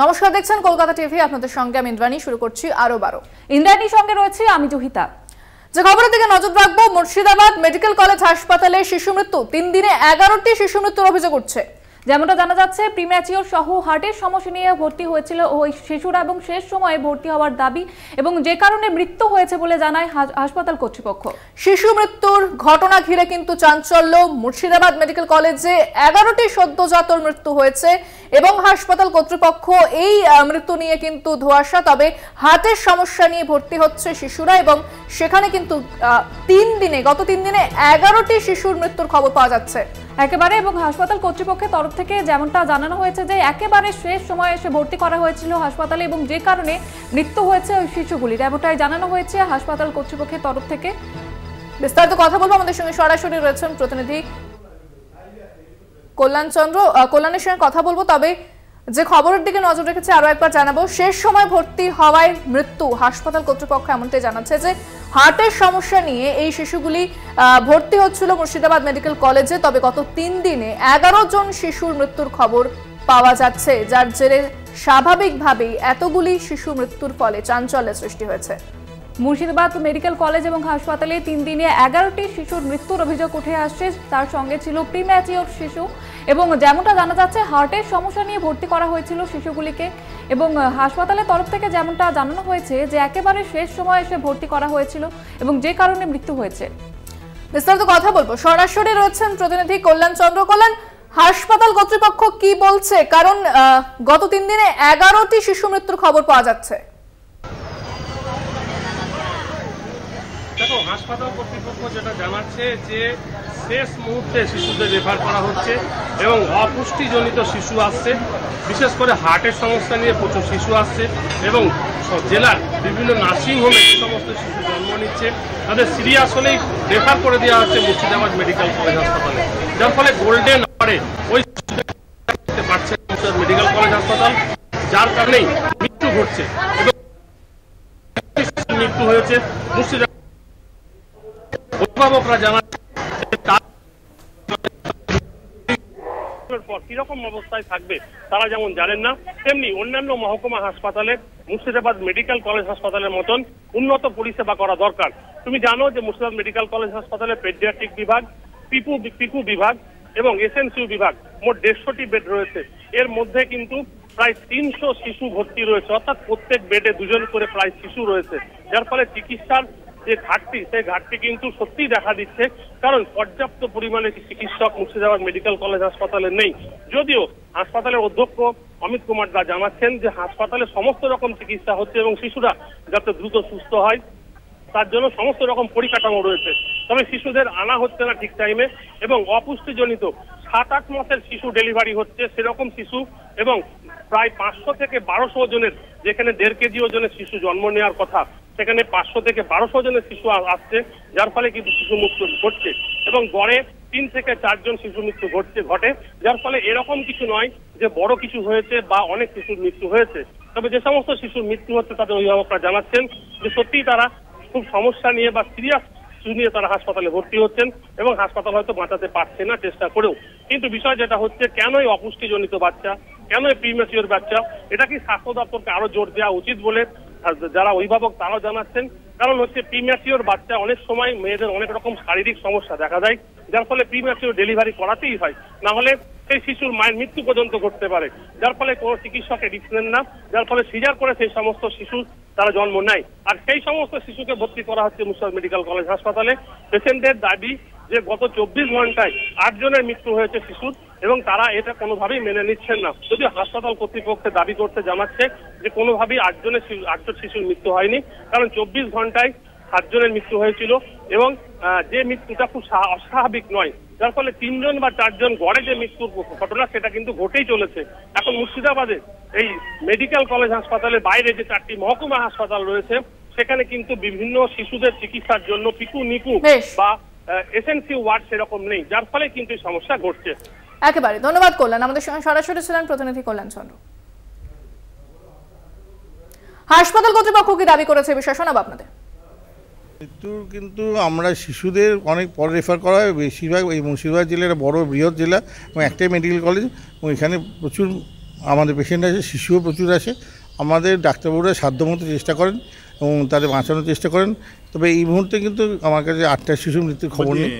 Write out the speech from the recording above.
নমস্কার, দেখছেন কলকাতা টিভি। আপনাদের সঙ্গে আমি ইন্দ্রাণী। শুরু করছি আরো 12। ইন্দ্রাণীর সঙ্গে রয়েছে আমি জহিতা। যে খবরের দিকে নজর রাখবো, মুর্শিদাবাদ মেডিকেল কলেজ হাসপাতালে শিশু মৃত্যু। 3 দিনে 11টি শিশু মৃত্যুর অভিযোগ উঠছে। যেমনটা জানা যাচ্ছে, প্রিম্যাচিওর সহ হার্টের সমস্যা নিয়ে ভর্তি হয়েছিল ওই শিশুরা এবং শেষ সময়ে ভর্তি হওয়ার দাবি এবং যে কারণে মৃত্যু হয়েছে বলে জানায় হাসপাতাল কর্তৃপক্ষ। শিশু মৃত্যুর ঘটনা ঘিরে কিন্তু চাঞ্চল্য। মুর্শিদাবাদ মেডিকেল কলেজে 11টি সদ্যজাতর মৃত্যু হয়েছে এবং হাসপাতাল কর্তৃপক্ষ এই মৃত্যু নিয়ে কিন্তু ধোঁয়াশা। তবে হার্টের সমস্যা নিয়ে ভর্তি হচ্ছে শিশুরা এবং সেখানে কিন্তু গত 3 দিনে 11টি শিশুর মৃত্যুর খবর পাওয়া যাচ্ছে একেবারে। এবং হাসপাতাল কর্তৃপক্ষের তরফ থেকে যেমনটা জানানো হয়েছে যে একেবারে শেষ সময়ে এসে ভর্তি করা হয়েছিল হাসপাতালে এবং যে কারণে মৃত্যু হয়েছে ওই শিশুগুলির, এমনটাই জানানো হয়েছে হাসপাতাল কর্তৃপক্ষের তরফ থেকে। বিস্তারিত কথা বলবো, আমাদের সঙ্গে সরাসরি রয়েছেন প্রতিনিধি কল্যাণের সঙ্গে কথা বলবো। তবে যে খবরের দিকে নজর রেখেছে আরো একবার জানাবো, শেষ সময় ভর্তি হওয়ায় মৃত্যু। হাসপাতাল কর্তৃপক্ষ এমনটাই জানাচ্ছে যে হার্টের সমস্যা নিয়ে এই শিশুগুলি ভর্তি হচ্ছিল মুর্শিদাবাদ মেডিকেল কলেজে। তবে গত 3 দিনে 11 জন শিশুর মৃত্যুর খবর পাওয়া যাচ্ছে, যার জেরে স্বাভাবিকভাবেই এতগুলি শিশু মৃত্যুর ফলে চাঞ্চল্যের সৃষ্টি হয়েছে। মুর্শিদাবাদ মেডিকেল কলেজ এবং হাসপাতালে 3 দিনে 11টি শিশুর মৃত্যুর অভিযোগ উঠে আসছে। তার সঙ্গে ছিল প্রিম্যাচিওর শিশু এবং যেমনটা জানা যাচ্ছে হার্টের সমস্যা নিয়ে ভর্তি করা হয়েছিল শিশুগুলিকে এবং হাসপাতালের তরফ থেকে যেমনটা জানানো হয়েছে যে একেবারে শেষ সময় এসে ভর্তি করা হয়েছিল এবং যে কারণে মৃত্যু হয়েছে। বিস্তারিত কথা বলবো, সরাসরি রয়েছেন প্রতিনিধি কল্যাণ। হাসপাতাল কর্তৃপক্ষ কি বলছে? কারণ গত 3 দিনে 11টি শিশু মৃত্যুর খবর পাওয়া যাচ্ছে। দেখো, হাসপাতাল কর্তৃপক্ষ যেটা জানাচ্ছে যে শেষ মুহূর্তে শিশুদের রেফার করা হচ্ছে এবং অপুষ্টিজনিত শিশু আসছে, বিশেষ করে হার্টের সমস্যা নিয়ে প্রচুর শিশু আসছে এবং জেলার বিভিন্ন নার্সিংহোমে যে সমস্ত শিশু জন্ম নিচ্ছে তাদের সিরিয়াস হলেই রেফার করে দেওয়া হচ্ছে মুর্শিদাবাদ মেডিকেল কলেজ হাসপাতালে, যার ফলে গোল্ডেন আওয়ারে ওই করতে পারছে মেডিকেল কলেজ হাসপাতাল, যার কারণেই মৃত্যু ঘটছে এবং মৃত্যু হয়েছে মুর্শিদাবাদ। অভিভাবকরা জানাচ্ছে কিরকম অবস্থায় থাকবে তারা যেমন জানেন না, তেমনি অন্যান্য মহকুমা হাসপাতালে মুর্শিদাবাদ মেডিকেল কলেজ হাসপাতালের মতন উন্নত পরিষেবা করা দরকার। তুমি জানো যে মুর্শিদাবাদ মেডিকেল কলেজ হাসপাতালে পেডিয়াট্রিক বিভাগ, পিকু বিভাগ এবং এসএনসিইউ বিভাগ মোট 150টি বেড রয়েছে। এর মধ্যে কিন্তু প্রায় 300 শিশু ভর্তি রয়েছে, অর্থাৎ প্রত্যেক বেডে 2 জন করে প্রায় শিশু রয়েছে, যার ফলে চিকিৎসার যে ঘাটতি সেই ঘাটতি কিন্তু সত্যিই দেখা দিচ্ছে। কারণ পর্যাপ্ত পরিমাণে চিকিৎসক মুর্শিদাবাদ মেডিকেল কলেজ হাসপাতালে নেই। যদিও হাসপাতালের অধ্যক্ষ অমিত কুমার দা জানাচ্ছেন যে হাসপাতালে সমস্ত রকম চিকিৎসা হচ্ছে এবং শিশুরা যাতে দ্রুত সুস্থ হয় তার জন্য সমস্ত রকম পরিকাঠামো রয়েছে। তবে শিশুদের আনা হচ্ছে না ঠিক টাইমে এবং অপুষ্টিজনিত 7-8 মাসের শিশু ডেলিভারি হচ্ছে, সেরকম শিশু এবং প্রায় 500 থেকে 1200 জনের, যেখানে 1.5 কেজি ওজনের শিশু জন্ম নেওয়ার কথা সেখানে 500 থেকে 1200 জনের শিশু আসছে, যার ফলে কিন্তু শিশু মৃত্যু ঘটছে এবং গড়ে 3 থেকে 4 জন শিশু মৃত্যু ঘটে, যার ফলে এরকম কিছু নয় যে বড় কিছু হয়েছে বা অনেক শিশুর মৃত্যু হয়েছে। তবে যে সমস্ত শিশুর মৃত্যু হচ্ছে তাদের অভিভাবকরা জানাচ্ছেন যে সত্যিই তারা খুব সমস্যা নিয়ে বা সিরিয়াস নিয়ে তারা হাসপাতালে ভর্তি হচ্ছেন এবং হাসপাতাল হয়তো বাঁচাতে পারছে না চেষ্টা করেও। কিন্তু বিষয় যেটা হচ্ছে, কেন এই অপুষ্টিজনিত বাচ্চা, কেন এই প্রিম্যাচিওর বাচ্চা, এটা কি স্বাস্থ্য দপ্তরকে আরো জোর দেওয়া উচিত বলে যারা অভিভাবক তারাও জানাচ্ছেন। কারণ হচ্ছে প্রিম্যাচিওর বাচ্চা অনেক সময় মেয়েদের অনেক রকম শারীরিক সমস্যা দেখা দেয়, যার ফলে প্রিম্যাচিওর ডেলিভারি করাতেই হয়, না হলে সেই শিশুর মায়ের মৃত্যু পর্যন্ত ঘটতে পারে, যার ফলে কোনো চিকিৎসক রিস্ক নেন না, যার ফলে সিজার করে সেই সমস্ত শিশু তারা জন্ম নেয়। আর সেই সমস্ত শিশুকে ভর্তি করা হচ্ছে মুর্শিদাবাদ মেডিকেল কলেজ হাসপাতালে। পেশেন্টদের দাবি যে গত 24 ঘন্টায় 8 জনের মৃত্যু হয়েছে শিশুর এবং তারা এটা কোনোভাবেই মেনে নিচ্ছেন না। যদিও হাসপাতাল কর্তৃপক্ষের দাবি করতে জানাচ্ছে যে কোনোভাবেই 8 জন শিশুর মৃত্যু হয়নি, কারণ 24 ঘন্টায় 7 জনের মৃত্যু হয়েছিল এবং যে মৃত্যুটা খুব অস্বাভাবিক নয়, যার ফলে 3 জন বা 4 জন গড়ে যে মৃত্যুর ঘটনা সেটা কিন্তু ঘটেই চলেছে। এখন মুর্শিদাবাদে এই মেডিকেল কলেজ হাসপাতালের বাইরে যে 4টি মহকুমা হাসপাতাল রয়েছে সেখানে কিন্তু বিভিন্ন শিশুদের চিকিৎসার জন্য নিকু বা এসএনসিইউ ওয়ার্ড সেরকম নেই, যার ফলে কিন্তু সমস্যা ঘটছে। একেবারে ধন্যবাদ কল্যাণ। আমাদের সঙ্গে সরাসরি ছিলেন প্রতিনিধি কল্যাণ চন্দ্র। হাসপাতাল কর্তৃপক্ষ কি দাবি করেছে বিষয় শোনাবো আপনাদের। মৃত্যুর কিন্তু আমরা শিশুদের অনেক পরে রেফার করা হয়। বেশিরভাগ এই মুর্শিদাবাদ জেলার বড় বৃহৎ জেলা এবং একটাই মেডিকেল কলেজ এবং এখানে প্রচুর আমাদের পেশেন্ট আছে, শিশুও প্রচুর আসে। আমাদের ডাক্তারবাবুরা সাধ্যমতো চেষ্টা করেন এবং তাদের বাঁচানোর চেষ্টা করেন। তবে এই মুহূর্তে কিন্তু আমার কাছে 8টা শিশু মৃত্যুর খবর নেই।